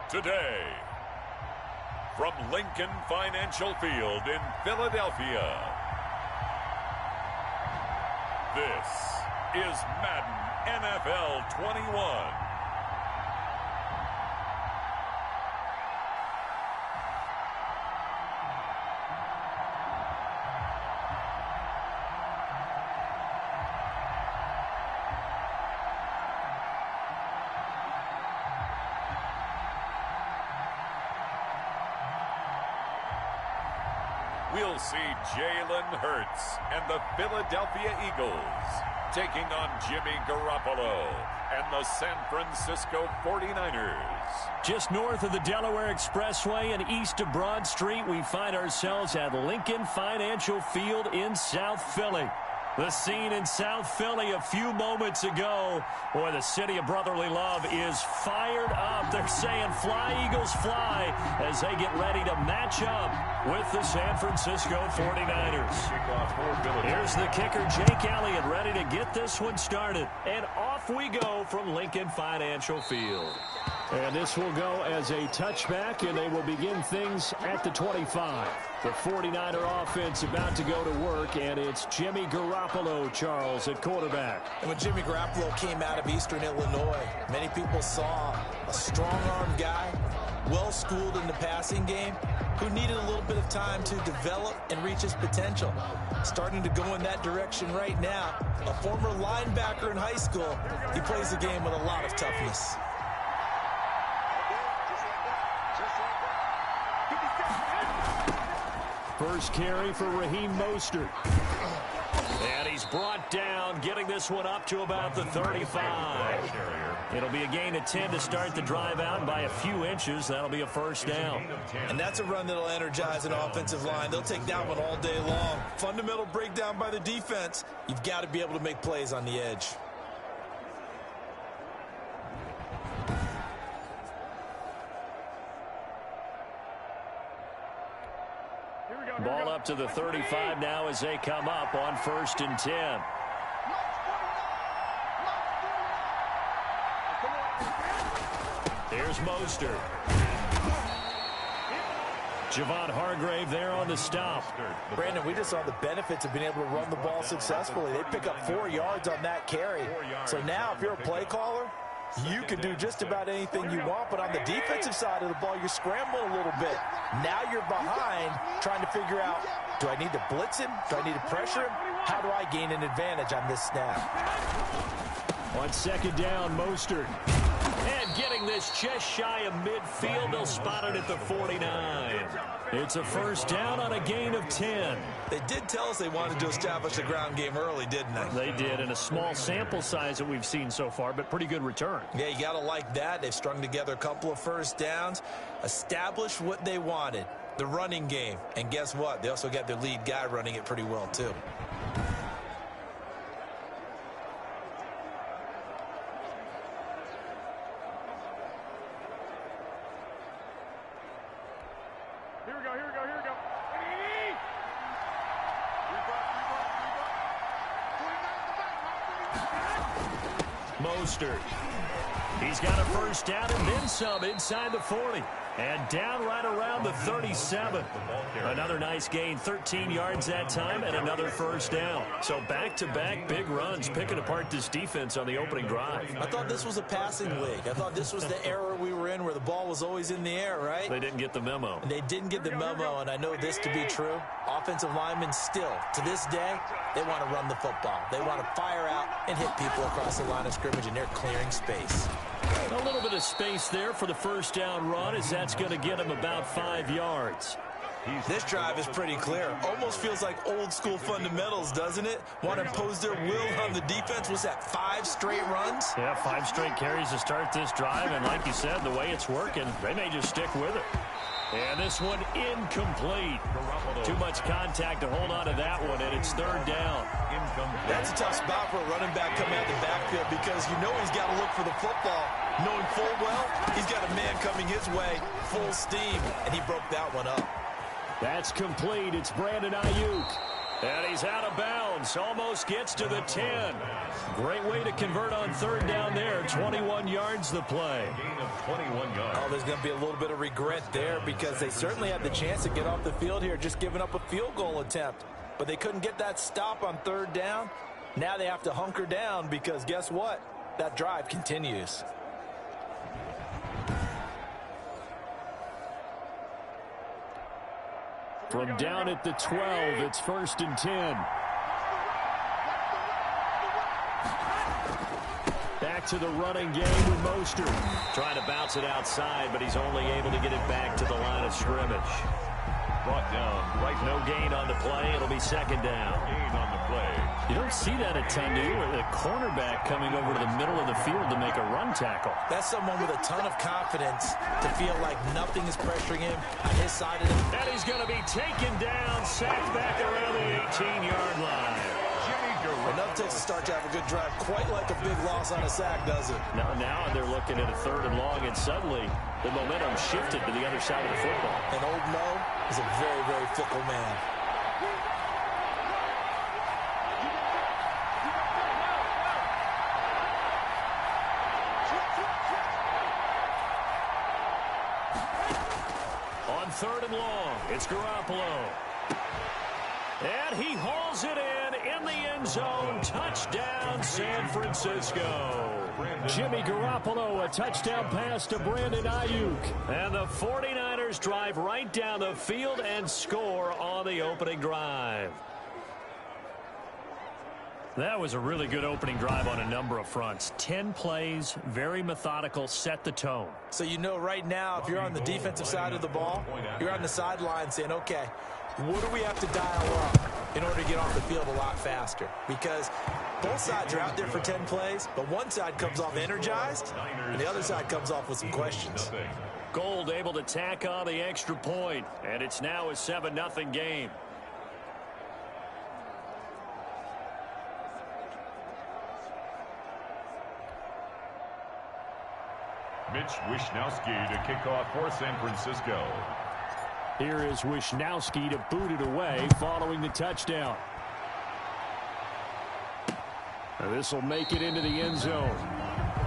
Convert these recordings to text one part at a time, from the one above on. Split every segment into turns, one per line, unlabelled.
Today, from Lincoln Financial Field in Philadelphia, this is Madden NFL 21. We'll see Jalen Hurts and the Philadelphia Eagles taking on Jimmy Garoppolo and the San Francisco 49ers.
Just north of the Delaware Expressway and east of Broad Street, we find ourselves at Lincoln Financial Field in South Philly. The scene in South Philly a few moments ago. Boy, the city of brotherly love is fired up. They're saying, "Fly, Eagles, fly," as they get ready to match up with the San Francisco 49ers. Here's the kicker, Jake Elliott, ready to get this one started. And off we go from Lincoln Financial Field. And this will go as a touchback, and they will begin things at the 25. The 49er offense about to go to work, and it's Jimmy Garoppolo, Charles, at quarterback.
And when Jimmy Garoppolo came out of Eastern Illinois, many people saw a strong-arm guy, well-schooled in the passing game, who needed a little bit of time to develop and reach his potential. Starting to go in that direction right now. A former linebacker in high school, he plays the game with a lot of toughness.
First carry for Raheem Mostert. And he's brought down, getting this one up to about the 35. It'll be a gain of 10 to start the drive out. By a few inches, that'll be a first down.
And that's a run that'll energize an offensive line. They'll take that one all day long. Fundamental breakdown by the defense. You've got to be able to make plays on the edge.
Ball up to the 35 now as they come up on 1st and 10. Here's Mostert. Javon Hargrave there on the stop.
Brandon, we just saw the benefits of being able to run the ball successfully. They pick up 4 yards on that carry. So now if you're a play caller, you can do just about anything you want, but on the defensive side of the ball, you're scrambling a little bit. Now you're behind, trying to figure out, do I need to blitz him? Do I need to pressure him? How do I gain an advantage on this snap?
On 2nd down, Mostert. And getting this just shy of midfield, they'll spot it at the 49. It's a first down on a gain of 10.
They did tell us they wanted to establish the ground game early, didn't they?
They did, in a small sample size that we've seen so far, but pretty good return.
Yeah, you got to like that. They've strung together a couple of first downs, established what they wanted, the running game. And guess what? They also got their lead guy running it pretty well, too.
Mostert. He's got a first down and then some inside the 40. And down right around the 37. Another nice gain, 13 yards that time, and another first down. So back-to-back big runs, picking apart this defense on the opening drive.
I thought this was a passing league. I thought this was the era we were in where the ball was always in the air, right?
They didn't get the memo.
They didn't get the memo, and I know this to be true. Offensive linemen still, to this day, they want to run the football. They want to fire out and hit people across the line of scrimmage, and they're clearing space.
A little bit of space there for the first down run, as that's going to get him about 5 yards.
This drive is pretty clear. Almost feels like old school fundamentals, doesn't it? Want to impose their will on the defense. Was that 5 straight runs?
Yeah, 5 straight carries to start this drive, and like you said, the way it's working, they may just stick with it. And this one incomplete. Too much contact to hold on to that one, and it's 3rd down.
That's a tough spot for a running back coming out the backfield because you know he's got to look for the football, knowing full well he's got a man coming his way, full steam, and he broke that one up.
That's complete. It's Brandon Ayuk. And he's out of bounds. Almost gets to the 10. Great way to convert on 3rd down there. 21 yards the play.
Oh, there's going to be a little bit of regret there because they certainly had the chance to get off the field here, just giving up a field goal attempt. But they couldn't get that stop on third down. Now they have to hunker down because guess what? That drive continues.
From down at the 12, it's 1st and 10. Back to the running game with Mostert. Trying to bounce it outside, but he's only able to get it back to the line of scrimmage. Brought down. Right, no gain on the play. It'll be 2nd down. Gain on the play. You don't see that a ton, do you? Or the cornerback coming over to the middle of the field to make a run tackle.
That's someone with a ton of confidence to feel like nothing is pressuring him on his side of the...
And he's going to be taken down, sacked back around the 18-yard line.
Enough to start to have a good drive, quite like a big loss on a sack, does it?
Now they're looking at a 3rd and long, and suddenly the momentum shifted to the other side of the football.
And old Mo is a very, very fickle man.
On 3rd and long, it's Garoppolo. And he hauls it in the end zone. Touchdown, San Francisco. Jimmy Garoppolo, a touchdown pass to Brandon Ayuk. And the 49ers drive right down the field and score on the opening drive. That was a really good opening drive on a number of fronts. 10 plays, very methodical, set the tone.
So you know right now, if you're on the defensive side of the ball, you're on the sideline saying, okay, what do we have to dial up in order to get off the field a lot faster? Because both sides are out there for 10 plays, but one side comes off energized, and the other side comes off with some questions.
Gold able to tack on the extra point, and it's now a 7-0 game.
Mitch Wishnowsky to kick off for San Francisco.
Here is Wishnowsky to boot it away following the touchdown. This will make it into the end zone.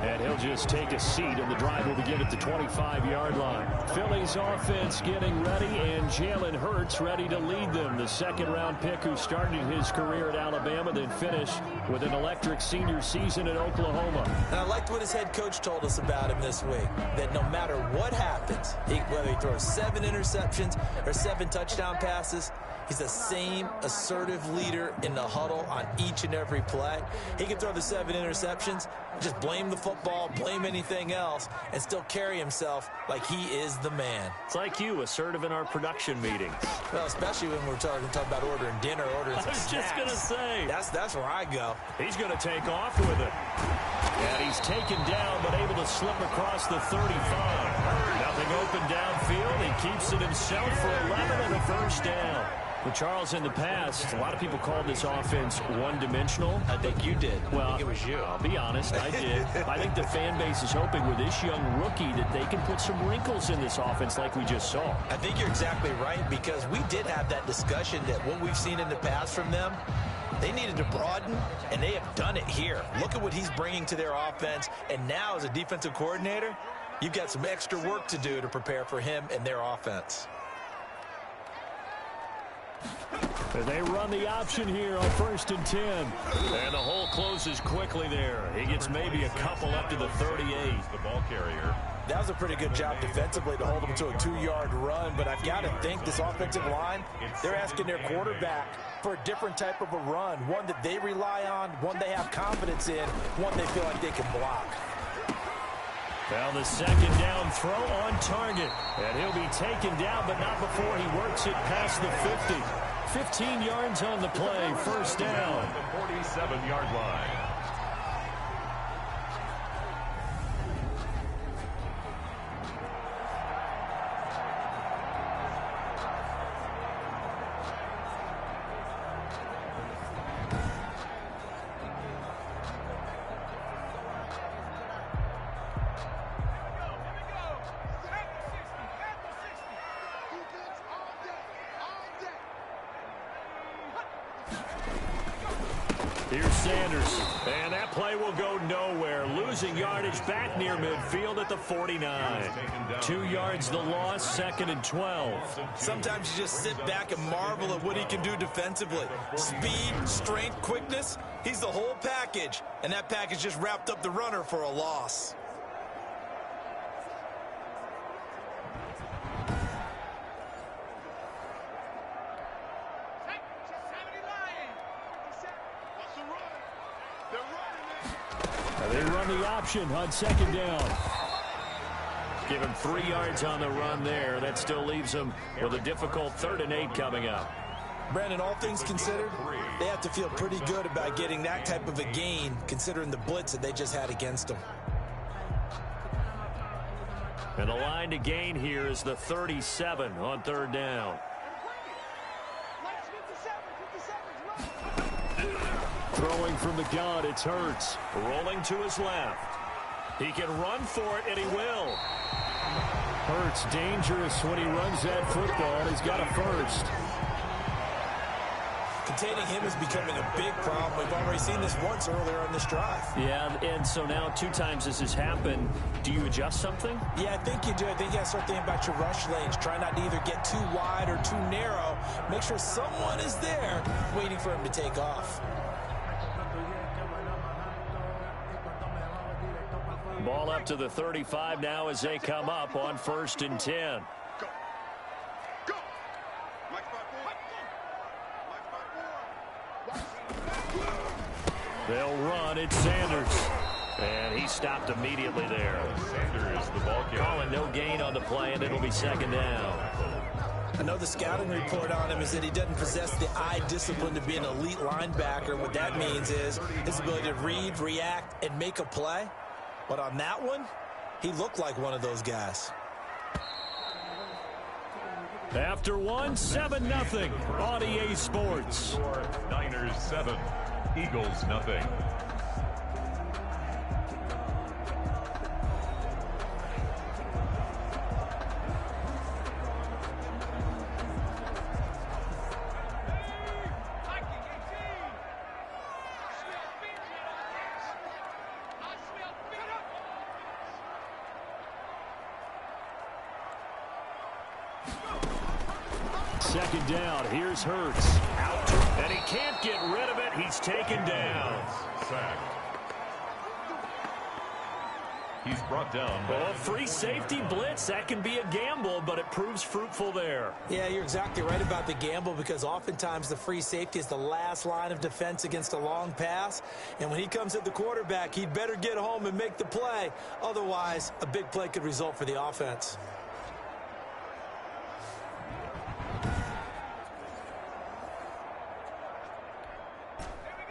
And he'll just take a seat, and the drive will begin at the 25-yard line. Philly's offense getting ready, and Jalen Hurts ready to lead them. The 2nd-round pick who started his career at Alabama, then finished with an electric senior season at Oklahoma.
And I liked what his head coach told us about him this week, that no matter what happens, whether he throws 7 interceptions or 7 touchdown passes, he's the same assertive leader in the huddle on each and every play. He can throw the 7 interceptions, just blame the football, blame anything else, and still carry himself like he is the man.
It's like you, assertive in our production meetings.
Well, especially when we're talking about ordering dinner, ordering some snacks.
I was just going to say.
That's where I go.
He's going to take off with it. And he's taken down, but able to slip across the 35. Nothing open downfield. He keeps it himself for 11 and a 1st down. Well, Charles, in the past, a lot of people called this offense one-dimensional.
I think you did.
Well,
I think it was you.
I'll be honest, I did. I think the fan base is hoping with this young rookie that they can put some wrinkles in this offense like we just saw.
I think you're exactly right, because we did have that discussion that what we've seen in the past from them, they needed to broaden, and they have done it here. Look at what he's bringing to their offense, and now as a defensive coordinator, you've got some extra work to do to prepare for him and their offense.
They run the option here on 1st and 10. And the hole closes quickly there. He gets maybe a couple up to the 38.
The ball carrier.
That was a pretty good job defensively to hold him to a 2-yard run, but I've got to think this offensive line, they're asking their quarterback for a different type of a run, one that they rely on, one they have confidence in, one they feel like they can block.
Well, the 2nd down throw on target. And he'll be taken down, but not before he works it past the 50. 15 yards on the play, 1st down.
The 47-yard line.
Here's Sanders, and that play will go nowhere. Losing yardage back near midfield at the 49. 2 yards the loss, 2nd and 12.
Sometimes you just sit back and marvel at what he can do defensively. Speed, strength, quickness, he's the whole package. And that package just wrapped up the runner for a loss.
They run the option on 2nd down. Give him 3 yards on the run there. That still leaves him with a difficult 3rd and 8 coming up.
Brandon, all things considered, they have to feel pretty good about getting that type of a gain, considering the blitz that they just had against them.
And the line to gain here is the 37 on 3rd down. Throwing from the gun, it's Hurts. Rolling to his left. He can run for it, and he will. Hurts dangerous when he runs that football. He's got a first.
Containing him is becoming a big problem. We've already seen this once earlier on this drive.
Yeah, and so now 2 times this has happened. Do you adjust something?
Yeah, I think you do. I think you got to start thinking about your rush lanes. Try not to either get too wide or too narrow. Make sure someone is there waiting for him to take off.
Ball up to the 35 now as they come up on 1st and 10. They'll run. It's Sanders. And he stopped immediately there.
Sanders, the ball carrier.
Calling no gain on the play, and it'll be 2nd down.
I know the scouting report on him is that he doesn't possess the eye discipline to be an elite linebacker. What that means is his ability to read, react, and make a play. But on that one, he looked like one of those guys.
After one, 7-0 on EA Sports.
Niners 7, Eagles nothing.
Second down. Here's Hurts. Out. And he can't get rid of it. He's taken down.
Sacked. He's brought down.
Well, free safety blitz, that can be a gamble, but it proves fruitful there.
Yeah, you're exactly right about the gamble because oftentimes the free safety is the last line of defense against a long pass. And when he comes at the quarterback, he'd better get home and make the play. Otherwise, a big play could result for the offense.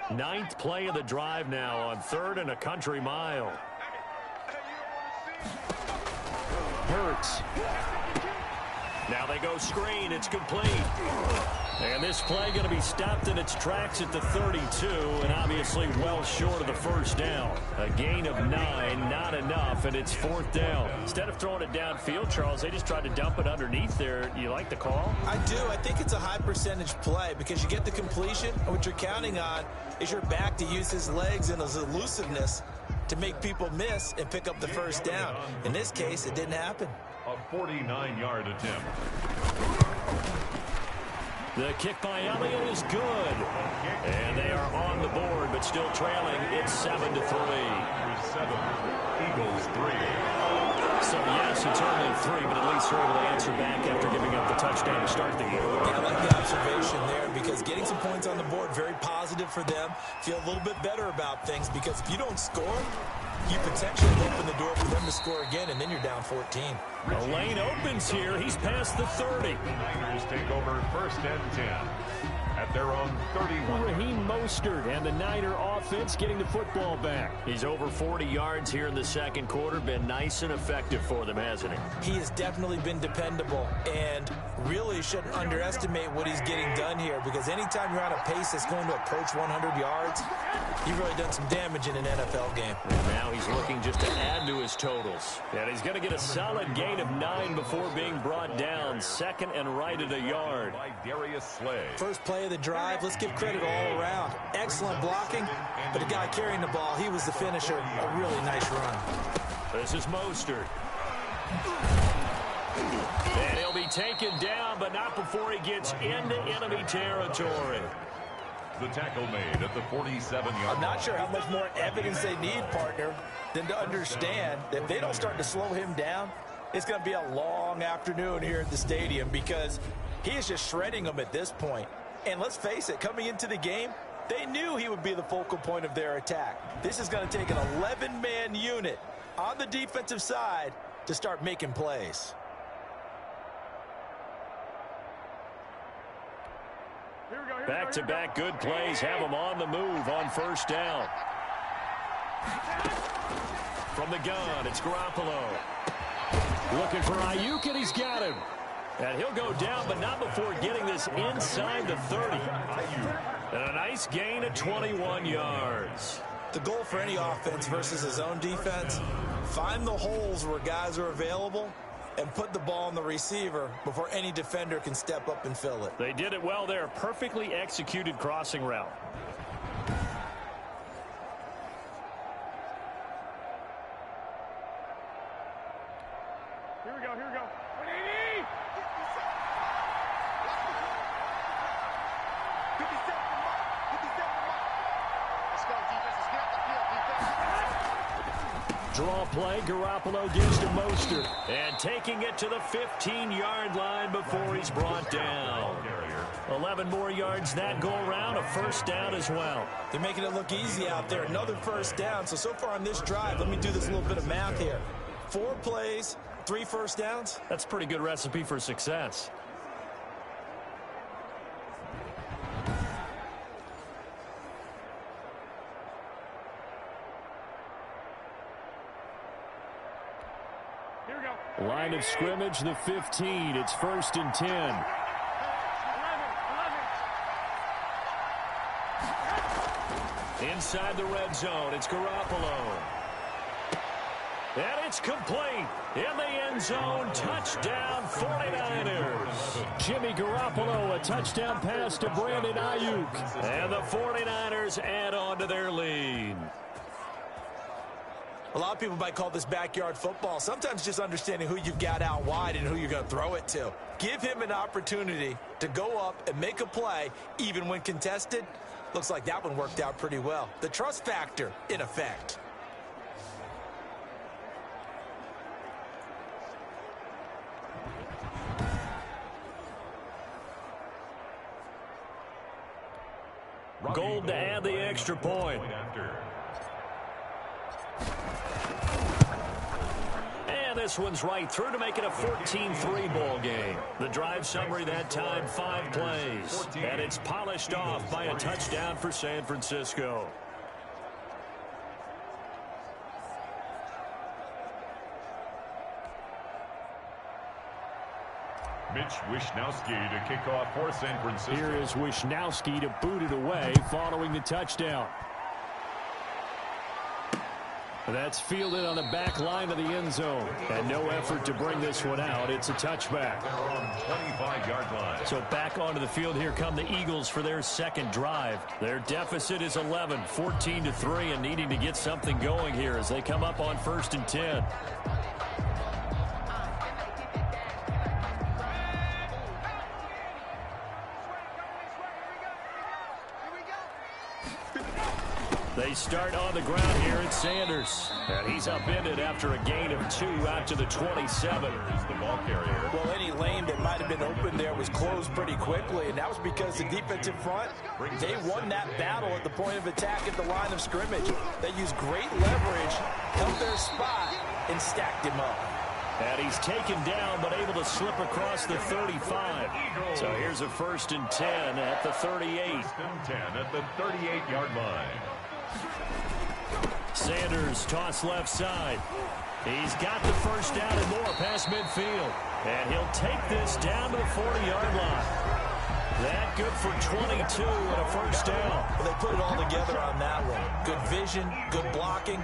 Ninth play of the drive now on 3rd and a country mile. Hurts. Now they go screen. It's complete. And this play going to be stopped in its tracks at the 32, and obviously well short of the first down. A gain of 9, not enough, and it's 4th down. Instead of throwing it downfield, Charles, they just tried to dump it underneath there. You like the call?
I do. I think it's a high percentage play because you get the completion, and what you're counting on is your back to use his legs and his elusiveness to make people miss and pick up the first down. In this case, it didn't happen.
A 49-yard attempt.
The kick by Elliott is good. And they are on the board, but still trailing. It's 7-3.
7, Eagles 3.
So, yes, it's only 3, but at least they're able to answer back after giving up the touchdown to start the game.
Yeah, I like the observation there because getting some points on the board, very positive for them. Feel a little bit better about things because if you don't score, you potentially open the door for them to score again, and then you're down 14.
The lane opens here. He's past the 30.
Niners take over 1st and 10 at their own 31.
Raheem Mostert and the Niner offense getting the football back. He's over 40 yards here in the second quarter. Been nice and effective for them, hasn't he?
He has definitely been dependable and really shouldn't underestimate what he's getting done here because anytime you're on a pace that's going to approach 100 yards, you've really done some damage in an NFL game.
And now he's looking just to add to his totals. And he's going to get a solid gain gain of 9 before being brought down. Second and right at a yard.
First play of the drive, let's give credit all around. Excellent blocking, but the guy carrying the ball, he was the finisher. A really nice run.
This is Mostert. And he'll be taken down, but not before he gets into enemy territory.
The tackle made at the 47-yard line.
I'm not sure how much more evidence they need, partner, than to understand that if they don't start to slow him down, it's going to be a long afternoon here at the stadium because he is just shredding them at this point. And let's face it, coming into the game, they knew he would be the focal point of their attack. This is going to take an 11-man unit on the defensive side to start making plays.
Back-to-back good plays have them on the move on first down. From the gun, it's Garoppolo. Looking for Ayuk, and he's got him. And he'll go down, but not before getting this inside the 30. And a nice gain of 21 yards.
The goal for any offense versus his own defense, find the holes where guys are available and put the ball on the receiver before any defender can step up and fill it.
They did it well there. Perfectly executed crossing route.
Here we go.
Draw play, Garoppolo gives to Mostert. And taking it to the 15-yard line before he's brought down. 11 more yards that go around, a first down as well.
They're making it look easy out there. Another first down. So far on this drive, let me do this little bit of math here. 4 plays, 3 first downs.
That's a pretty good recipe for success. Line of scrimmage, the 15. It's 1st and 10. Inside the red zone, it's Garoppolo. And it's complete. In the end zone, touchdown 49ers. Jimmy Garoppolo, a touchdown pass to Brandon Ayuk. And the 49ers add on to their lead.
A lot of people might call this backyard football. Sometimes just understanding who you've got out wide and who you're going to throw it to. Give him an opportunity to go up and make a play, even when contested. Looks like that one worked out pretty well. The trust factor in effect.
Gold to add the extra point. And this one's right through to make it a 14-3 ball game. The drive summary that time, 5 plays. And it's polished off by a touchdown for San Francisco.
Mitch Wishnowsky to kick off for San Francisco.
Here is Wishnowsky to boot it away following the touchdown. That's fielded on the back line of the end zone. And no effort to bring this one out. It's a touchback.
They're on 25-yard line.
So back onto the field, here come the Eagles for their second drive. Their deficit is 11, 14-3, and needing to get something going here as they come up on 1st and 10. They start on the ground here at Sanders. And he's upended after a gain of 2 out to the 27.
Is the ball carrier.
Well, any lane that might have been open there was closed pretty quickly, and that was because the defensive front, they won that battle at the point of attack at the line of scrimmage. They used great leverage, held their spot, and stacked him up.
And he's taken down, but able to slip across the 35. So here's a 1st and 10 at the 38.
1st and 10 at the 38-yard line.
Sanders toss left side. He's got the first down and more past midfield. And he'll take this down to the 40-yard line. That good for 22 and a first down.
Well, they put it all together on that one. Good vision, good blocking.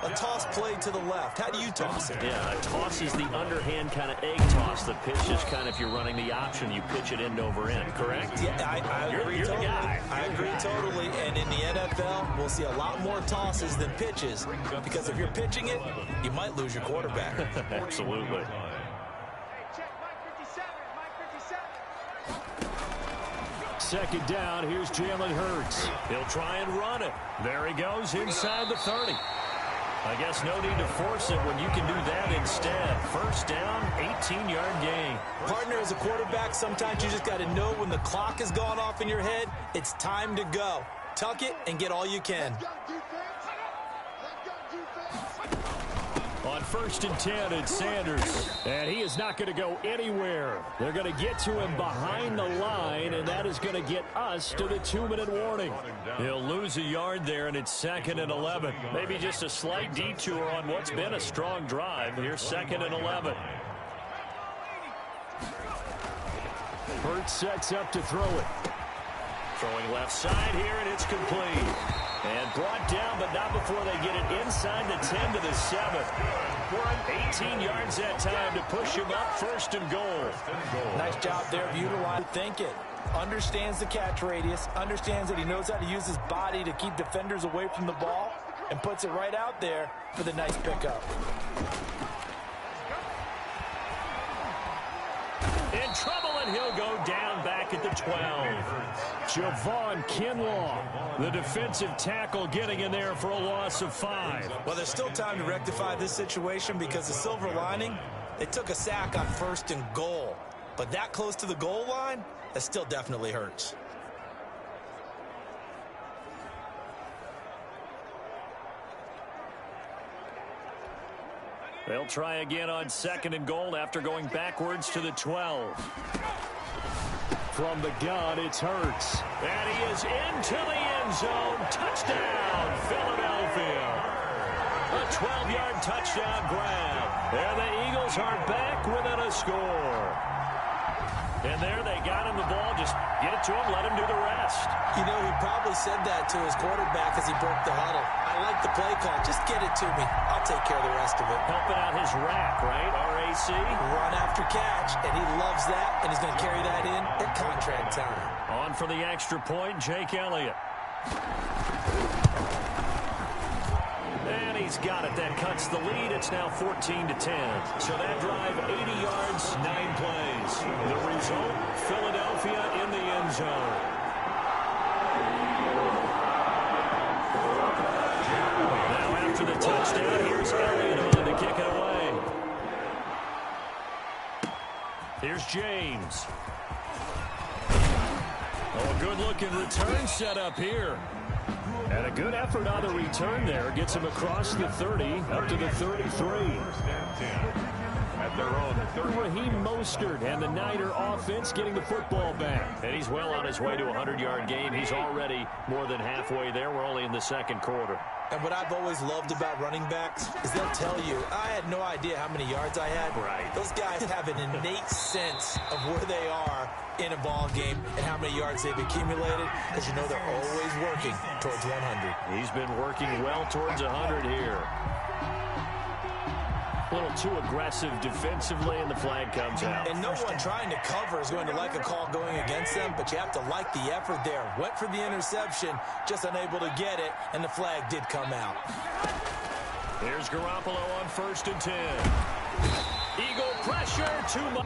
A toss play to the left. How do you toss it?
Yeah, a toss is the underhand kind of egg toss. The pitch is kind of, if you're running the option, you pitch it end over end, correct?
Yeah, I agree
you're
totally.
the guy.
I agree totally. And in the NFL, we'll see a lot more tosses than pitches. Because if you're pitching it, you might lose your quarterback.
Absolutely. Second down, here's Jalen Hurts. He'll try and run it. There he goes inside the 30. I guess no need to force it when you can do that instead. First down, 18-yard gain.
Partner, as a quarterback, sometimes you just got to know when the clock has gone off in your head, it's time to go. Tuck it and get all you can.
On 1st and 10, it's Sanders. And he is not going to go anywhere. They're going to get to him behind the line, and that is going to get us to the 2-minute warning. He'll lose a yard there, and it's 2nd and 11. Maybe just a slight detour on what's been a strong drive. Here's 2nd and 11. Hurts sets up to throw it. Throwing left side here, and it's complete. And brought down, but not before they get it inside the 10 to the 7. 18 yards that time to push him up, 1st and goal.
Nice job there of utilizing thinking. Understands the catch radius, understands that he knows how to use his body to keep defenders away from the ball, and puts it right out there for the nice pickup.
In trouble, and he'll go down back at the 12. Javon Kinlaw, the defensive tackle, getting in there for a loss of 5.
Well, there's still time to rectify this situation because the silver lining, they took a sack on 1st and goal. But that close to the goal line, that still definitely hurts.
They'll try again on 2nd and goal after going backwards to the 12. From the gun, it's Hurts. And he is into the end zone. Touchdown, Philadelphia. A 12-yard touchdown grab. And the Eagles are back within a score. And there they got him the ball. Just get it to him, let him do the rest.
You know, he probably said that to his quarterback as he broke the huddle. I like the play call. Just get it to me. I'll take care of the rest of it.
Helping out his rack, right? RAC.
Run after catch, and he loves that, and he's going to carry that in at contract time.
On for the extra point, Jake Elliott. And he's got it. That cuts the lead. It's now 14-10. So that drive, 80 yards, 9 plays. The result, Philadelphia in the end zone. Now after the touchdown, here's Elliott on to kick it away. Here's James. Oh, a good-looking return set up here. And a good effort on the return there. Gets him across the 30, up to the 33. At their own Raheem Mostert and the Niner offense getting the football back. And he's well on his way to a 100-yard game. He's already more than halfway there. We're only in the 2nd quarter.
And what I've always loved about running backs is they'll tell you, I had no idea how many yards I had.
Right.
Those guys have an innate sense of where they are in a ball game and how many yards they've accumulated, because you know they're always working towards 100.
He's been working well towards 100 here. A little too aggressive defensively, and the flag comes out.
And no one trying to cover is going to like a call going against them, but you have to like the effort there. Went for the interception, just unable to get it, and the flag did come out.
Here's Garoppolo on 1st and 10. Eagle pressure, too much.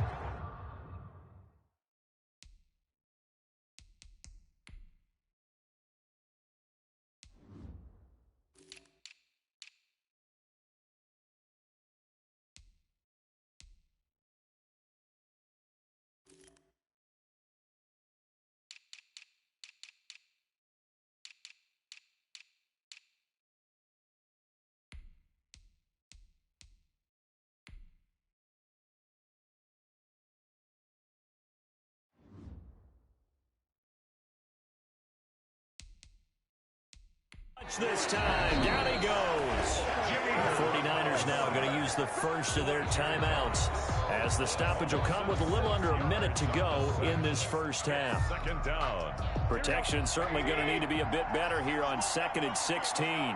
This time, down he goes. The 49ers now going to use the first of their timeouts as the stoppage will come with a little under a minute to go in this first half.
Second down.
Protection certainly going to need to be a bit better here on 2nd and 16.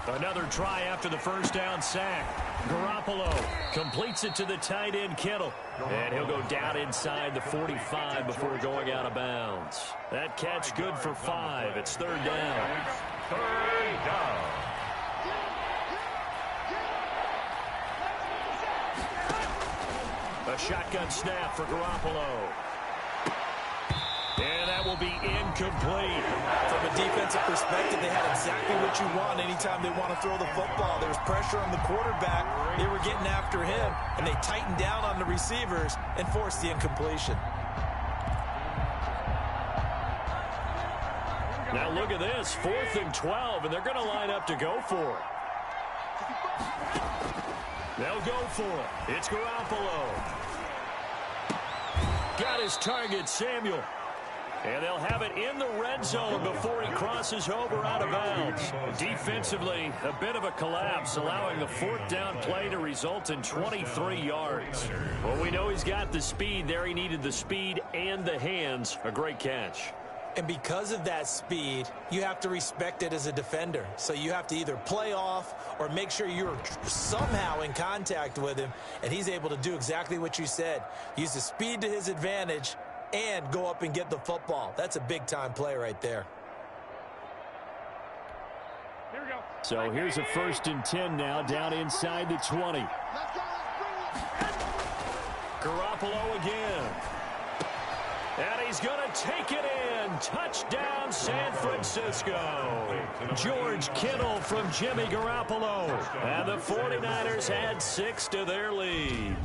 Another try after the first down sack. Garoppolo completes it to the tight end, Kittle. And he'll go down inside the 45 before going out of bounds. That catch good for 5. It's 3rd down.
Third down.
A shotgun snap for Garoppolo. And that will be incomplete.
From a defensive perspective, they had exactly what you want anytime they want to throw the football. There was pressure on the quarterback. They were getting after him, and they tightened down on the receivers and forced the incompletion.
Now look at this, 4th and 12, and they're going to line up to go for it. They'll go for it. It's Garoppolo. Got his target, Samuel. And they'll have it in the red zone before he crosses over out of bounds. Defensively, a bit of a collapse, allowing the 4th down play to result in 23 yards. Well, we know he's got the speed there. He needed the speed and the hands. A great catch.
And because of that speed, you have to respect it as a defender. So you have to either play off or make sure you're somehow in contact with him, and he's able to do exactly what you said. Use the speed to his advantage and go up and get the football. That's a big-time play right there.
Here we go.
So here's a 1st and 10 now, down inside the 20. Garoppolo again. And he's going to take it in. Touchdown, San Francisco. George Kittle from Jimmy Garoppolo. And the 49ers add 6 to their lead.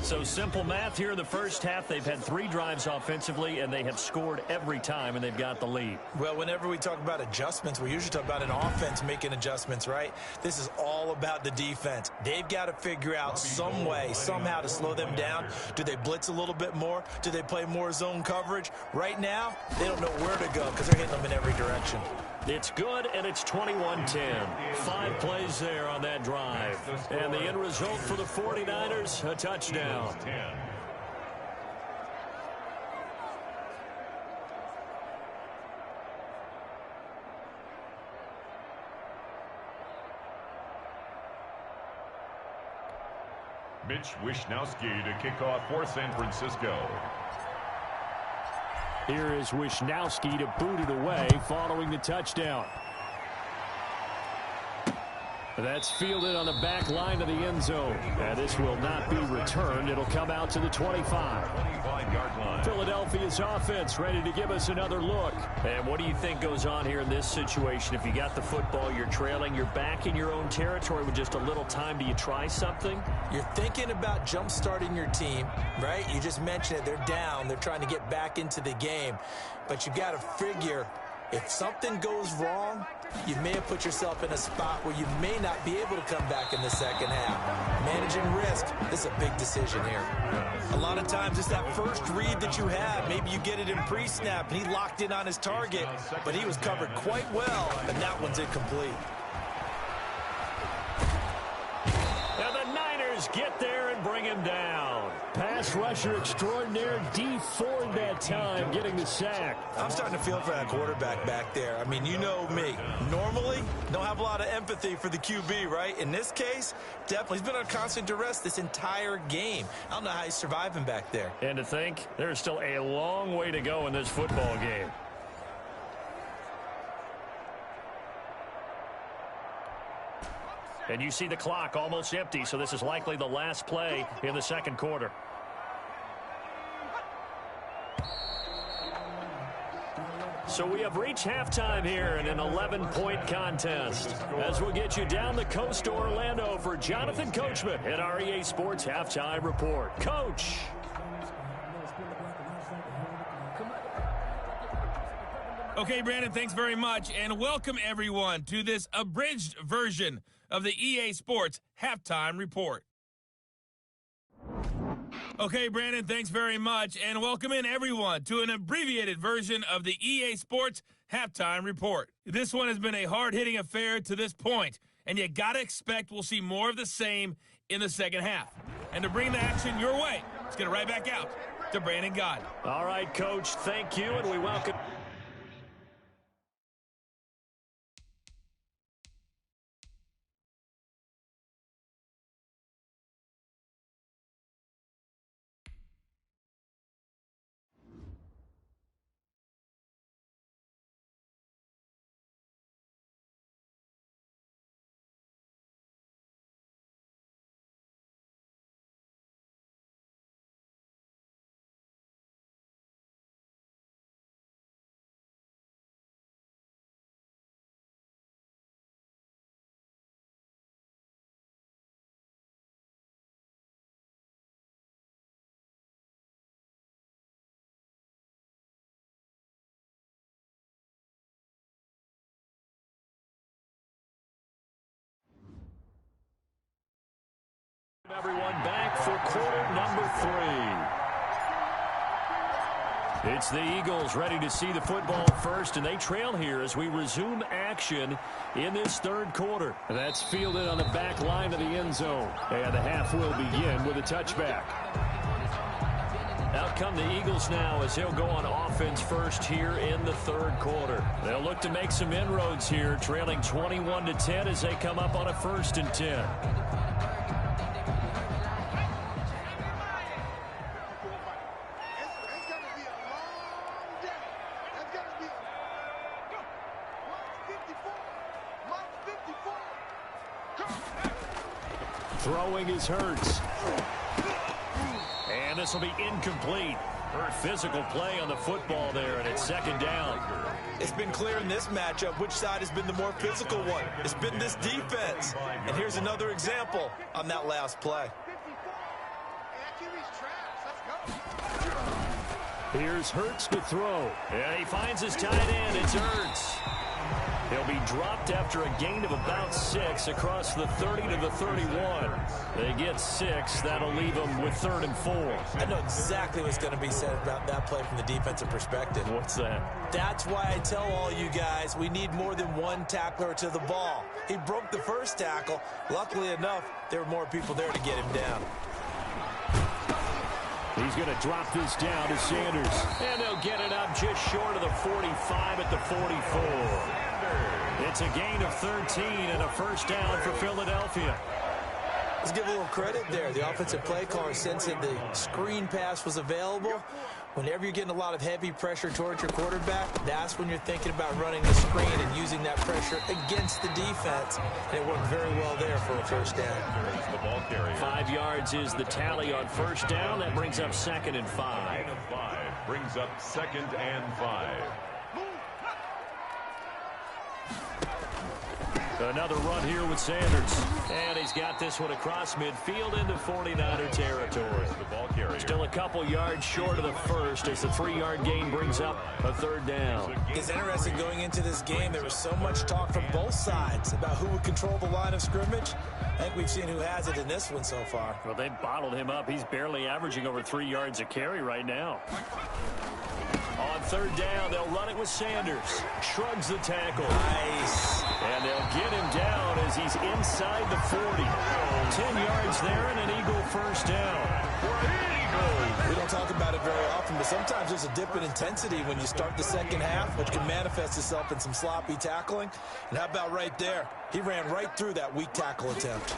So simple math here in the first half. They've had 3 drives offensively, and they have scored every time, and they've got the lead.
Well, whenever we talk about adjustments, we usually talk about an offense making adjustments, right? This is all about the defense. They've got to figure out some way, somehow to slow them down. Do they blitz a little bit more? Do they play more zone coverage? Right now, they don't know where to go because they're hitting them in every direction.
It's good, and it's 21-10. 5 plays there on that drive. And the end result for the 49ers, a touchdown.
Mitch Wishnowsky to kick off for San Francisco.
Here is Wishnowsky to boot it away following the touchdown. That's fielded on the back line of the end zone. And this will not be returned. It'll come out to the 25.
25-yard line.
Philadelphia's offense ready to give us another look. And what do you think goes on here in this situation? If you got the football, you're trailing, you're back in your own territory with just a little time. Do you try something?
You're thinking about jump-starting your team, right? You just mentioned it. They're down. They're trying to get back into the game. But you got to figure, if something goes wrong, you may have put yourself in a spot where you may not be able to come back in the second half. Managing risk, this is a big decision here. A lot of times it's that first read that you have. Maybe you get it in pre-snap, and he locked in on his target, but he was covered quite well, and that one's incomplete.
Now the Niners get there and bring him down. Pass rusher extraordinaire, D Ford that time, getting the sack.
I'm starting to feel for that quarterback back there. I mean, you know me. Normally, don't have a lot of empathy for the QB, right? In this case, definitely. He's been under constant duress this entire game. I don't know how he's surviving back there.
And to think, there's still a long way to go in this football game. And you see the clock almost empty, so this is likely the last play in the second quarter. So we have reached halftime here in an 11-point contest. As we'll get you down the coast to Orlando for Jonathan Coachman at our EA Sports Halftime Report. Coach.
Okay, Brandon, thanks very much, and welcome everyone to this abridged version of the EA Sports Halftime Report. Okay, Brandon, thanks very much, and welcome in everyone to an abbreviated version of the EA Sports halftime report. This one has been a hard-hitting affair to this point, and you got to expect we'll see more of the same in the second half. And to bring the action your way, let's get it right back out to Brandon Gaudin.
All right, Coach, thank you, and we welcome... Everyone back for quarter number 3. It's the Eagles ready to see the football first, and they trail here as we resume action in this third quarter. And that's fielded on the back line of the end zone. And the half will begin with a touchback. Out come the Eagles now as they'll go on offense first here in the third quarter. They'll look to make some inroads here, trailing 21-10 as they come up on a 1st and 10. Throwing is Hurts. And this will be incomplete. Physical play on the football there, and it's second down.
It's been clear in this matchup which side has been the more physical one. It's been this defense. And here's another example on that last play.
Here's Hurts to throw. And he finds his tight end. It's Hurts. He'll be dropped after a gain of about 6 across the 30 to the 31. They get 6. That'll leave them with 3rd and 4.
I know exactly what's going to be said about that play from the defensive perspective.
What's that?
That's why I tell all you guys we need more than one tackler to the ball. He broke the first tackle. Luckily enough, there were more people there to get him down.
He's going to drop this down to Sanders. And they'll get it up just short of the 45 at the 44. It's a gain of 13 and a 1st down for Philadelphia.
Let's give a little credit there. The offensive play caller sensed that the screen pass was available. Whenever you're getting a lot of heavy pressure towards your quarterback, that's when you're thinking about running the screen and using that pressure against the defense. And it worked very well there for a 1st down.
5 yards is the tally on 1st down. That brings up 2nd and 5.
Brings up 2nd and 5.
Another run here with Sanders. And he's got this one across midfield into 49er territory. Still a couple yards short of the 1st as the 3-yard gain brings up a 3rd down.
It's interesting going into this game. There was so much talk from both sides about who would control the line of scrimmage. I think we've seen who has it in this one so far.
Well, they bottled him up. He's barely averaging over 3 yards a carry right now. On 3rd down, they'll run it with Sanders. Shrugs the tackle.
Nice.
And they'll get him down as he's inside the 40. 10 yards there and an Eagle 1st down.
We don't talk about it very often, but sometimes there's a dip in intensity when you start the second half, which can manifest itself in some sloppy tackling. And how about right there? He ran right through that weak tackle attempt.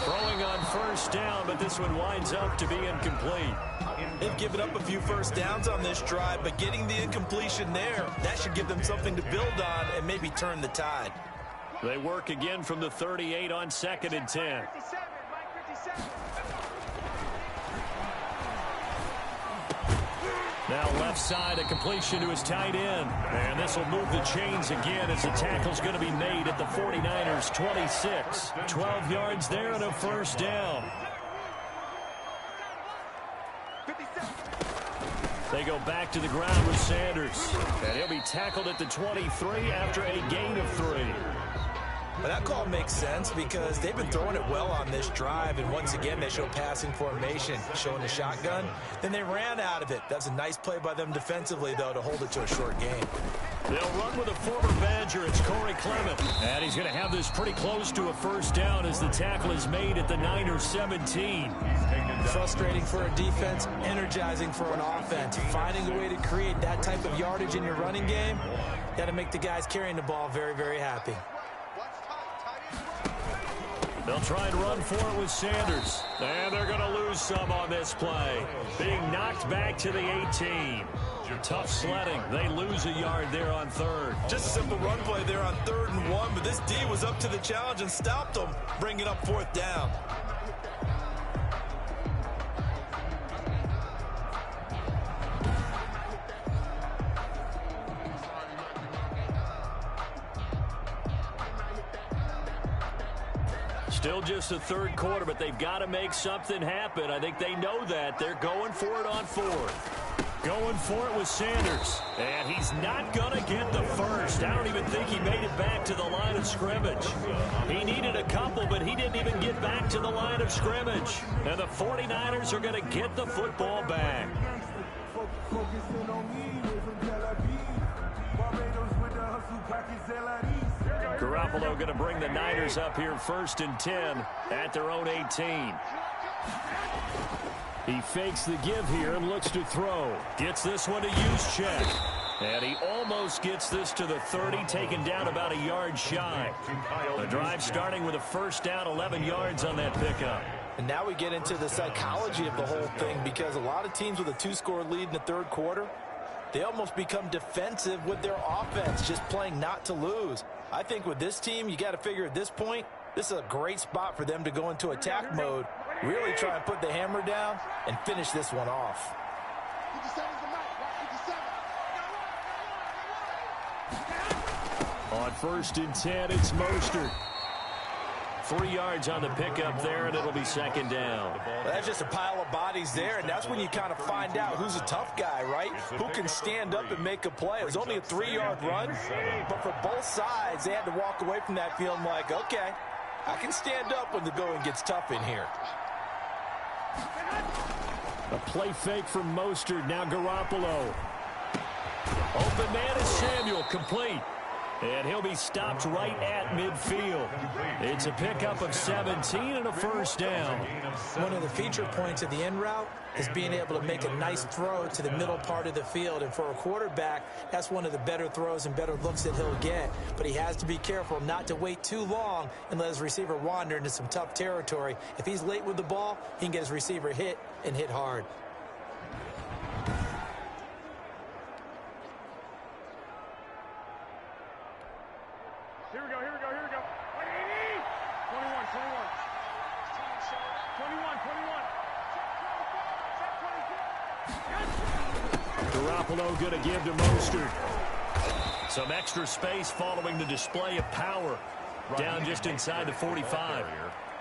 Throwing on 1st down, but this one winds up to be incomplete.
They've given up a few 1st downs on this drive, but getting the incompletion there, that should give them something to build on and maybe turn the tide.
They work again from the 38 on 2nd and 10. Now left side, a completion to his tight end. And this will move the chains again as the tackle's going to be made at the 49ers 26. 12 yards there and a 1st down. They go back to the ground with Sanders. And he'll be tackled at the 23 after a gain of 3.
Well, that call makes sense because they've been throwing it well on this drive, and once again, they show passing formation, showing the shotgun. Then they ran out of it. That's a nice play by them defensively, though, to hold it to a short game.
They'll run with a former Badger. It's Corey Clement. And he's going to have this pretty close to a first down as the tackle is made at the Niners 17.
Frustrating for a defense, energizing for an offense. Finding a way to create that type of yardage in your running game, got to make the guys carrying the ball very, very happy.
They'll try and run for it with Sanders. And they're going to lose some on this play. Being knocked back to the 18. Tough sledding. They lose a yard there on third.
Just a simple run play there on 3rd and 1, but this D was up to the challenge and stopped them, bringing up 4th down.
Still just the third quarter, but they've got to make something happen. I think they know that. They're going for it on 4th. Going for it with Sanders. And he's not going to get the first. I don't even think he made it back to the line of scrimmage. He needed a couple, but he didn't even get back to the line of scrimmage. And the 49ers are going to get the football back. Garoppolo going to bring the Niners up here 1st and 10 at their own 18. He fakes the give here and looks to throw. Gets this one to Juszczyk. And he almost gets this to the 30, taken down about a yard shy. The drive starting with a first down, 11 yards on that pickup.
And now we get into the psychology of the whole thing, because a lot of teams with a 2-score lead in the 3rd quarter, they almost become defensive with their offense, just playing not to lose. I think with this team, you got to figure at this point, this is a great spot for them to go into attack mode, really try and put the hammer down and finish this one off.
On 1st and 10, it's Mostert. 3 yards on the pickup there, and it'll be 2nd down.
Well, that's just a pile of bodies there, and that's when you kind of find out who's a tough guy, right? Who can stand up and make a play. It was only a 3-yard run, but for both sides, they had to walk away from that feeling like, okay, I can stand up when the going gets tough in here.
A play fake from Mostert, now Garoppolo. Open man is Samuel, complete. And he'll be stopped right at midfield. It's a pickup of 17 and a first down.
One of the feature points of the end route is being able to make a nice throw to the middle part of the field. And for a quarterback, that's one of the better throws and better looks that he'll get. But he has to be careful not to wait too long and let his receiver wander into some tough territory. If he's late with the ball, he can get his receiver hit and hit hard.
Here we go. 21.
21. Garoppolo going to give to Mostert. Some extra space following the display of power. Down just inside the 45.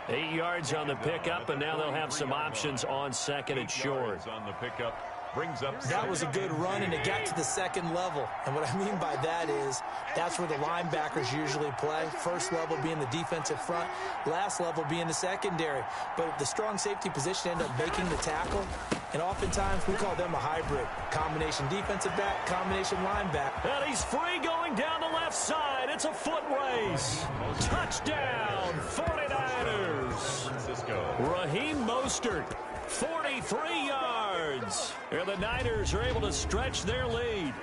8 yards on the pickup, and now they'll have some options on 2nd and short.
On the pickup. Brings up
that was a good run, and it got to the 2nd level. And what I mean by that is that's where the linebackers usually play. First level being the defensive front, last level being the secondary. But the strong safety position ended up making the tackle, and oftentimes we call them a hybrid. Combination defensive back, combination linebacker.
And he's free going down the left side. It's a foot race. Touchdown, 49ers. Raheem Mostert. 43 yards. And the Niners are able to stretch their lead.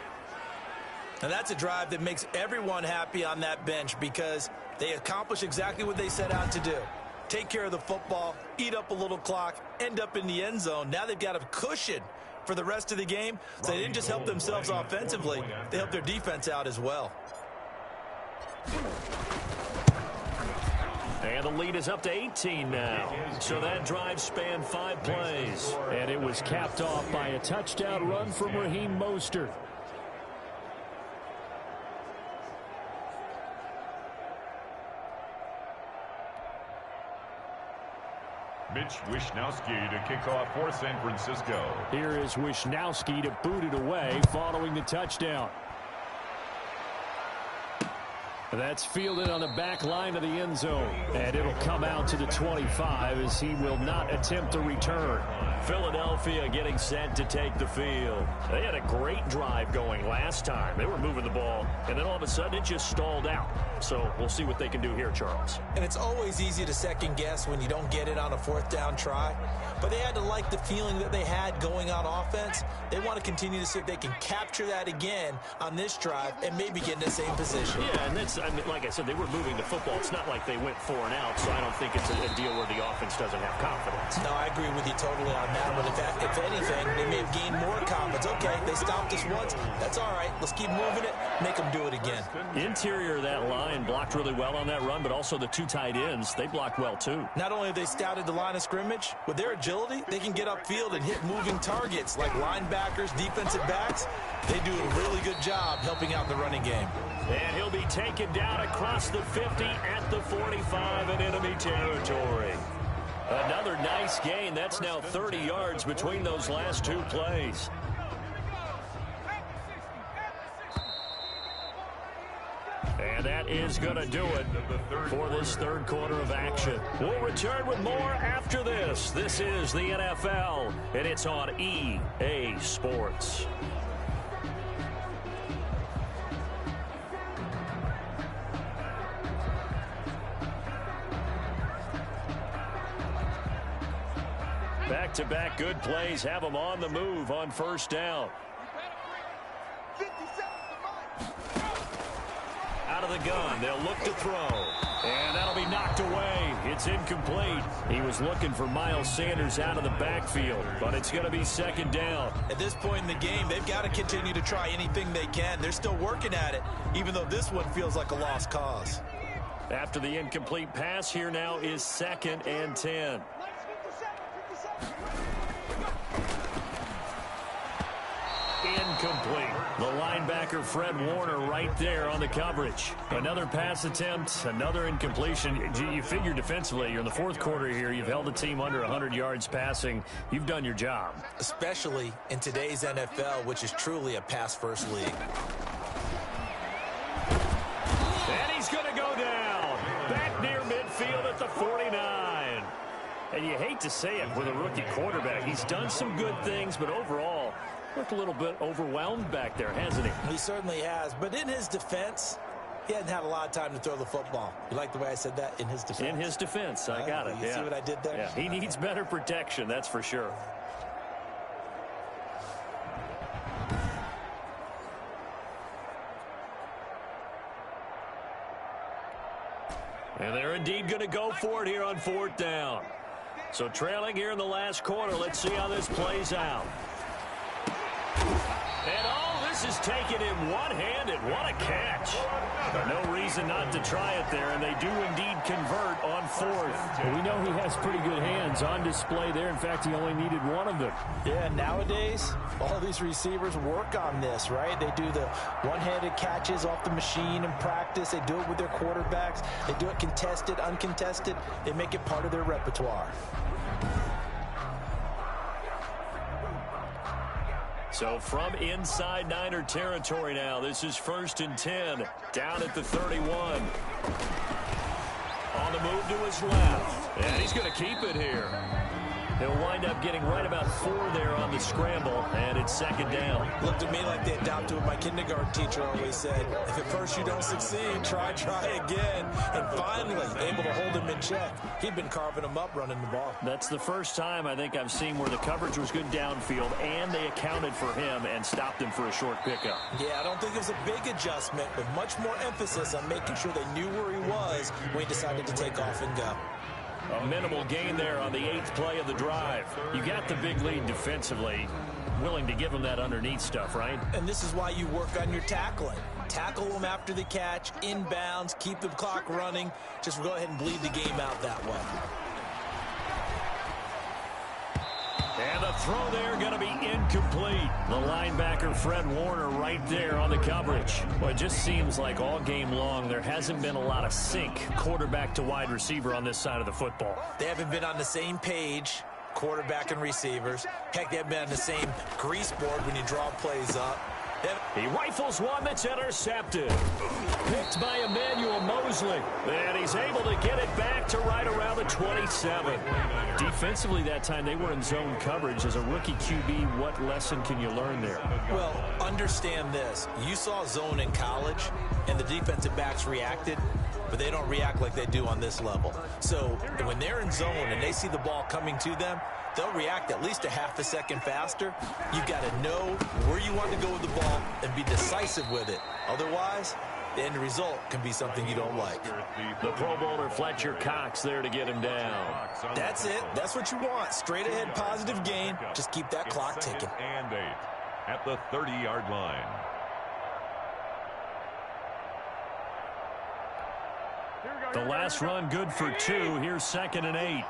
And that's a drive that makes everyone happy on that bench, because they accomplish exactly what they set out to do. Take care of the football, eat up a little clock, end up in the end zone. Now they've got a cushion for the rest of the game. So they didn't just help themselves offensively, they helped their defense out as well.
And the lead is up to 18 now. So that drive spanned 5 plays. And it was capped off by a touchdown run from Raheem Mostert.
Mitch Wishnowsky to kick off for San Francisco.
Here is Wishnowsky to boot it away following the touchdown. That's fielded on the back line of the end zone. And it'll come out to the 25 as he will not attempt a return. Philadelphia getting set to take the field. They had a great drive going last time. They were moving the ball, and then all of a sudden it just stalled out. So we'll see what they can do here, Charles.
And it's always easy to second guess when you don't get it on a fourth down try. But they had to like the feeling that they had going on offense. They want to continue to see if they can capture that again on this drive and maybe get in the same position.
Yeah, and that's, I mean, like I said, they were moving the football. It's not like they went 4 and out, so I don't think it's a deal where the offense doesn't have confidence.
No, I agree with you totally on that one. If anything, they may have gained more confidence. Okay, they stopped us once. That's all right. Let's keep moving it. Make them do it again.
Interior of that line blocked really well on that run, but also the 2 tight ends, they blocked well too.
Not only have they scouted the line of scrimmage, with their agility, they can get upfield and hit moving targets like linebackers, defensive backs. They do a really good job helping out in the running game.
And he'll be taken down across the 50 at the 45 in enemy territory. Another nice gain. That's now 30 yards between those last 2 plays. And that is going to do it for this third quarter of action. We'll return with more after this. This is the NFL, and it's on EA Sports. Back-to-back good plays have them on the move on first down. Out of the gun, they'll look to throw. And that'll be knocked away. It's incomplete. He was looking for Miles Sanders out of the backfield, but it's going to be second down.
At this point in the game, they've got to continue to try anything they can. They're still working at it, even though this one feels like a lost cause.
After the incomplete pass, here now is 2nd and 10. Incomplete. The linebacker, Fred Warner, right there on the coverage. Another pass attempt, another incompletion. You figure defensively, you're in the fourth quarter here. You've held the team under 100 yards passing. You've done your job.
Especially in today's NFL, which is truly a pass-first league.
And he's going to go down. Back near midfield at the 49. And you hate to say it with a rookie quarterback. He's done some good things, but overall, looked a little bit overwhelmed back there, hasn't he?
He certainly has. But in his defense, he hadn't had a lot of time to throw the football. You like the way I said that? In his defense?
In his defense. I got it.
You see what I did there?
Yeah. He needs better protection, that's for sure. And they're indeed going to go for it here on 4th down. So trailing here in the last quarter. Let's see how this plays out. And this is taken in one-handed. What a catch. No reason not to try it there, and they do indeed convert on 4th.
Well, we know he has pretty good hands on display there. In fact, he only needed one of them.
Yeah, nowadays, all these receivers work on this, right? They do the one-handed catches off the machine in practice. They do it with their quarterbacks. They do it contested, uncontested. They make it part of their repertoire.
So from inside Niner territory now, this is 1st and 10, down at the 31. On the move to his left, and he's going to keep it here. He'll wind up getting right about 4 there on the scramble, and it's 2nd down.
Looked to me like they adopted what my kindergarten teacher always said. If at first you don't succeed, try again. And finally, able to hold him in check. He'd been carving him up running the ball.
That's the first time I think I've seen where the coverage was good downfield, and they accounted for him and stopped him for a short pickup.
Yeah, I don't think it was a big adjustment, but much more emphasis on making sure they knew where he was when he decided to take off and go.
A minimal gain there on the 8th play of the drive. You got the big lead defensively. Willing to give them that underneath stuff, right?
And this is why you work on your tackling. Tackle them after the catch, inbounds, keep the clock running. Just go ahead and bleed the game out that way.
And the throw there going to be incomplete. The linebacker, Fred Warner, right there on the coverage. Well, it just seems like all game long there hasn't been a lot of sync quarterback to wide receiver on this side of the football.
They haven't been on the same page, quarterback and receivers. Heck, they haven't been on the same grease board when you draw plays up.
He rifles one that's intercepted. Picked by Emmanuel Mosley. And he's able to get it back to right around the 27. Defensively that time, they were in zone coverage. As a rookie QB, what lesson can you learn there?
Well, understand this. You saw zone in college, and the defensive backs reacted, but they don't react like they do on this level. So when they're in zone and they see the ball coming to them, they'll react at least a half a second faster. You've got to know where you want to go with the ball and be decisive with it. Otherwise, the end result can be something you don't like.
The Pro Bowler Fletcher Cox there to get him down.
That's it. That's what you want. Straight ahead positive gain. Just keep that clock ticking.
And 8 at the 30-yard line.
The last run good for 2. Here's 2nd and 8.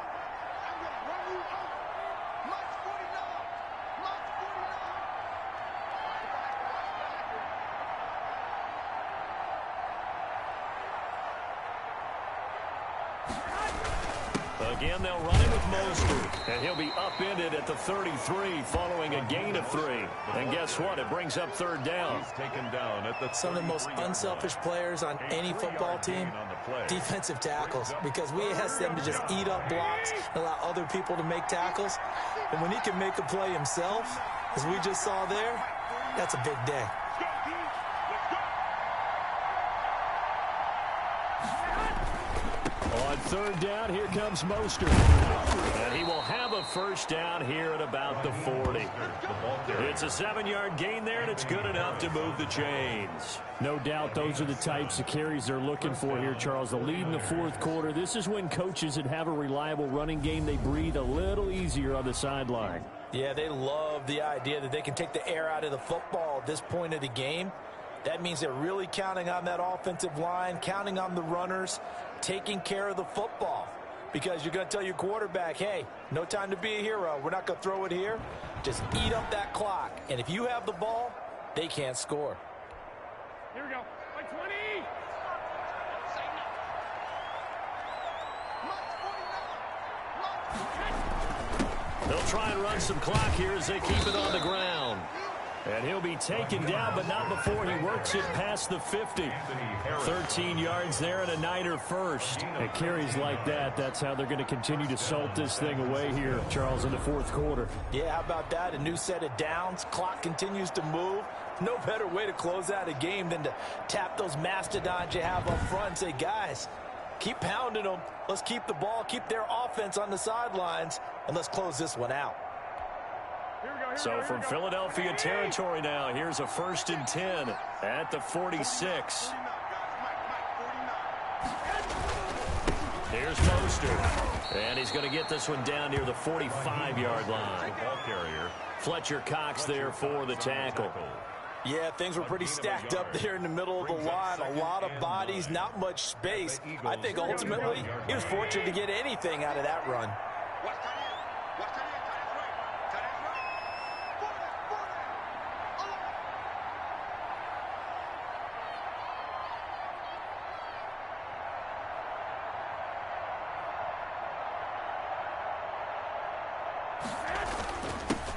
Again, they'll run it with Mostert, and he'll be upended at the 33 following a gain of 3. And guess what? It brings up 3rd down.
He's taken down at the
Some of the most unselfish players on any football team, defensive tackles, because we ask them to just eat up blocks and allow other people to make tackles. And when he can make a play himself, as we just saw there, that's a big day.
On 3rd down, here comes Mostert. And he will have a 1st down here at about the 40. It's a 7-yard gain there, and it's good enough to move the chains.
No doubt those are the types of carries they're looking for here, Charles. The lead in the 4th quarter. This is when coaches that have a reliable running game, they breathe a little easier on the sideline.
Yeah, they love the idea that they can take the air out of the football at this point of the game. That means they're really counting on that offensive line, counting on the runners, taking care of the football. Because you're going to tell your quarterback, hey, no time to be a hero. We're not going to throw it here. Just eat up that clock. And if you have the ball, they can't score.
Here we go. Like 20.
They'll try and run some clock here as they keep it on the ground. And he'll be taken down, but not before he works it past the 50. 13 yards there and a Niner first.
And carries like that, that's how they're going to continue to salt this thing away here, Charles, in the 4th quarter.
Yeah, how about that? A new set of downs. Clock continues to move. No better way to close out a game than to tap those mastodons you have up front and say, guys, keep pounding them. Let's keep the ball, keep their offense on the sidelines, and let's close this one out.
So from Philadelphia territory now, here's a 1st and 10 at the 46. Here's Mostert. And he's going to get this one down near the 45-yard line.
ball carrier.
Fletcher Cox there for the tackle.
Yeah, things were pretty stacked up there in the middle of the line. A lot of bodies, not much space. I think ultimately he was fortunate to get anything out of that run.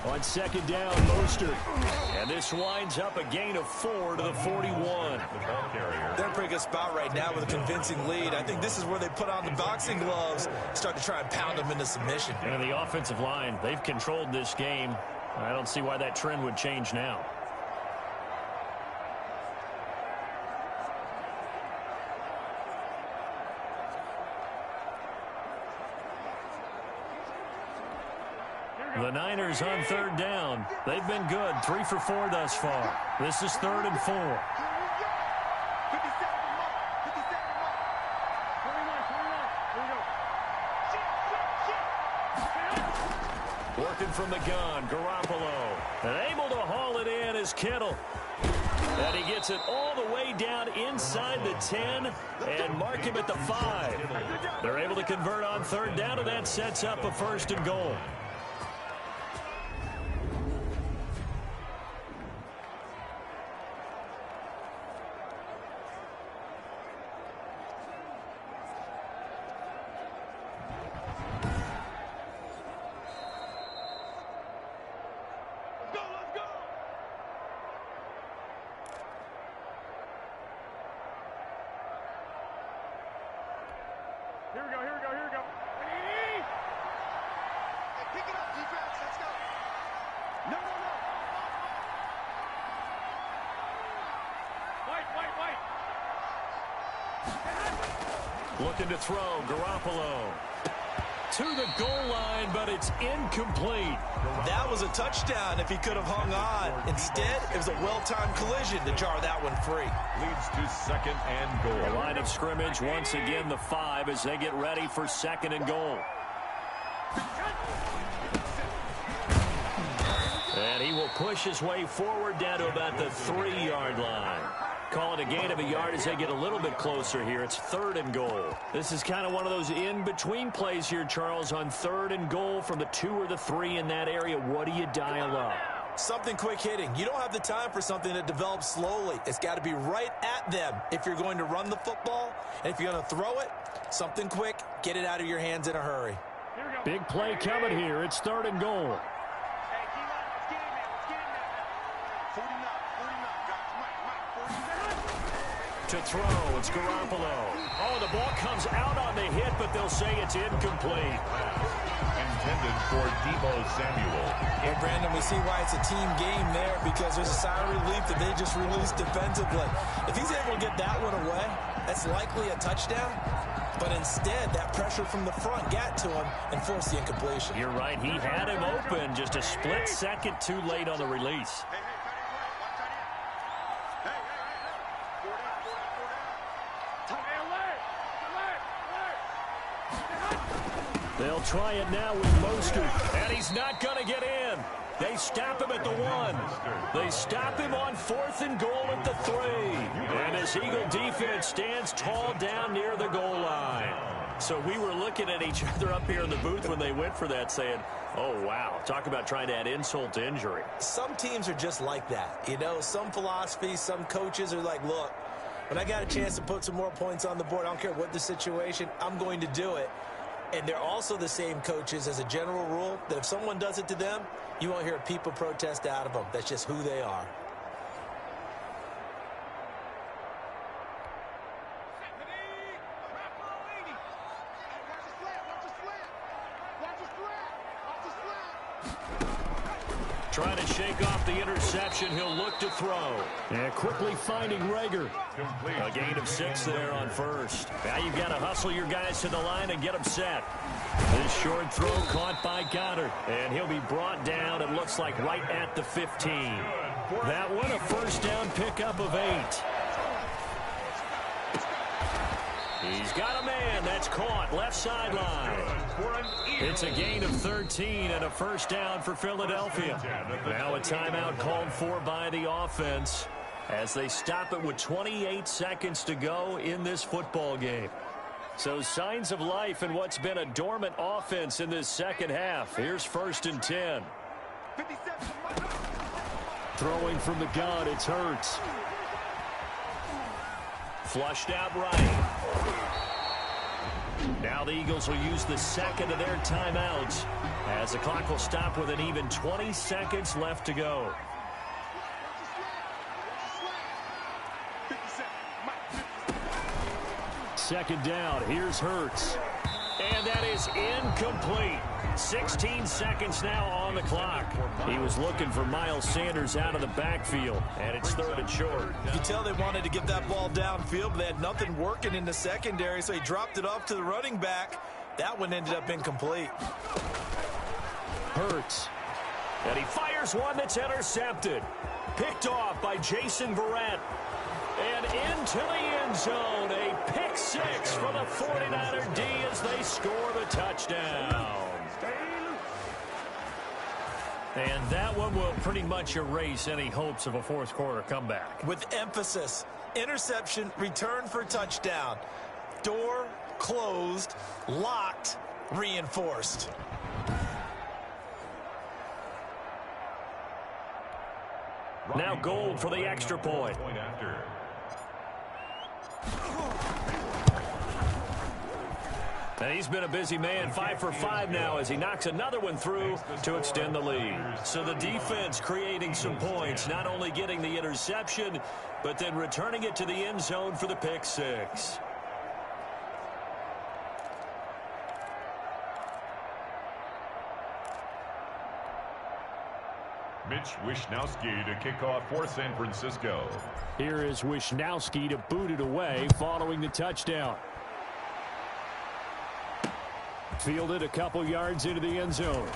On 2nd down, Mostert. And this winds up a gain of 4 to the 41.
They're in a pretty good spot right now with a convincing lead. I think this is where they put on the boxing gloves, start to try and pound them into submission.
And the offensive line, they've controlled this game. I don't see why that trend would change now. The Niners on 3rd down. They've been good. 3 for 4 thus far. This is 3rd and 4. Working from the gun, Garoppolo. And able to haul it in is Kittle. And he gets it all the way down inside the 10 and mark him at the 5. They're able to convert on 3rd down, and that sets up a 1st and goal.
Here we go, here we go, here we go.
Hey, pick it up, defense. Let's go. No.
White.
Looking to throw, Garoppolo. To the goal line, but it's incomplete.
That was a touchdown if he could have hung on. Instead, it was a well-timed collision to jar that one free.
Leads to 2nd and goal.
The line of scrimmage, once again, the 5 as they get ready for 2nd and goal. And he will push his way forward down to about the 3-yard line. Call it a gain of a yard as they get a little bit closer here. It's 3rd and goal. This is kind of one of those in-between plays here, Charles, on 3rd and goal from the 2 or the 3 in that area. What do you dial up?
Something quick hitting. You don't have the time for something that develops slowly. It's got to be right at them if you're going to run the football. And if you're going to throw it, something quick, get it out of your hands in a hurry.
Here we go.
Big play coming here. It's 3rd and goal.
Hey, D-line, let's get in there. Let's get in there, man. 49, guys. Mike.
To throw, it's Garoppolo. Oh, the ball comes out on the hit, but they'll say it's incomplete.
Intended for Deebo Samuel.
Well, Brandon, we see why it's a team game there because there's a sigh of relief that they just released defensively. If he's able to get that one away, that's likely a touchdown. But instead, that pressure from the front got to him and forced the incompletion.
You're right. He had him open, just a split second too late on the release. They'll try it now with Mostert, and he's not going to get in. They stop him at the 1. They stop him on 4th and goal at the 3. And his Eagle defense stands tall down near the goal line. So we were looking at each other up here in the booth when they went for that saying, oh, wow, talk about trying to add insult to injury.
Some teams are just like that. You know, some philosophies, some coaches are like, look, when I got a chance to put some more points on the board, I don't care what the situation, I'm going to do it. And they're also the same coaches as a general rule that if someone does it to them, you won't hear people protest out of them. That's just who they are.
Trying to shake off the interception. He'll look to throw.
And quickly finding Rager.
A gain of 6 there on 1st. Now you've got to hustle your guys to the line and get them set. This short throw caught by Goddard. And he'll be brought down, it looks like, right at the 15. That one a 1st down pickup of 8. He's got a man. That's caught. Left sideline. It's a gain of 13 and a 1st down for Philadelphia. Now a timeout called for by the offense as they stop it with 28 seconds to go in this football game. So signs of life in what's been a dormant offense in this 2nd half. Here's 1st and 10.
Throwing from the gun, it's Hurts.
Flushed out right. Now the Eagles will use the 2nd of their timeouts as the clock will stop with an even 20 seconds left to go.
Second down, here's Hurts.
And that is incomplete. 16 seconds now on the clock. He was looking for Miles Sanders out of the backfield, and it's 3rd and short.
You can tell they wanted to get that ball downfield, but they had nothing working in the secondary, so he dropped it off to the running back. That one ended up incomplete.
Hurts.
And he fires one that's intercepted. Picked off by Jason Verrett. And into the end zone, a pick 6 for the 49er D as they score the touchdown. And that one will pretty much erase any hopes of a 4th quarter comeback.
With emphasis, interception, return for touchdown. Door closed, locked, reinforced.
Now Gold for the extra point. And he's been a busy man, 5 for 5 now as he knocks another one through to extend the lead. So the defense creating some points, not only getting the interception, but then returning it to the end zone for the pick 6.
Mitch Wishnowsky to kick off for San Francisco.
Here is Wishnowsky to boot it away following the touchdown. Fielded a couple yards into the end zone.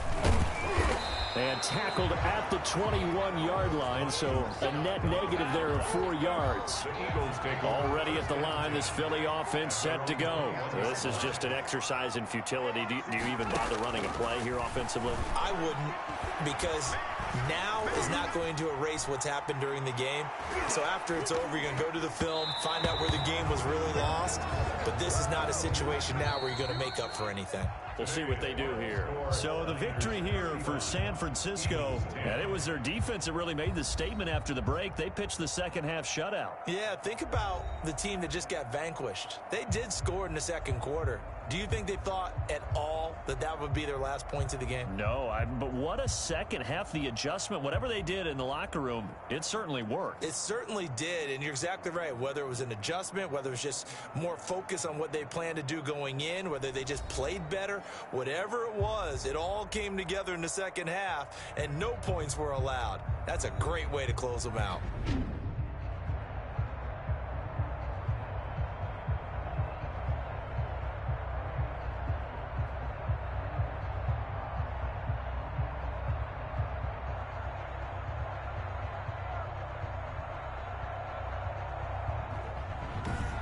And tackled at the 21-yard line, so a net negative there of 4 yards.
The Eagles take
already at the line, this Philly offense set to go.
This is just an exercise in futility. Do you even bother running a play here offensively?
I wouldn't, because now is not going to erase what's happened during the game. So after it's over, you're going to go to the film, find out where the game was really lost. But this is not a situation now where you're going to make up for anything.
We'll see what they do here.
So the victory here for San Francisco. And it was their defense that really made the statement after the break. They pitched the second half shutout.
Yeah, think about the team that just got vanquished. They did score in the second quarter. Do you think they thought at all that that would be their last points of the game?
No, but what a second half. The adjustment, whatever they did in the locker room, it certainly worked.
It certainly did, and you're exactly right. Whether it was an adjustment, whether it was just more focus on what they planned to do going in, whether they just played better, whatever it was, it all came together in the second half, and no points were allowed. That's a great way to close them out.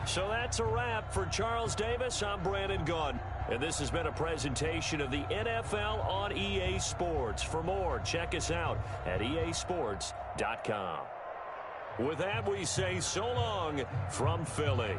So that's a wrap for Charles Davis. I'm Brandon Gunn. And this has been a presentation of the NFL on EA Sports. For more, check us out at easports.com. With that, we say so long from Philly.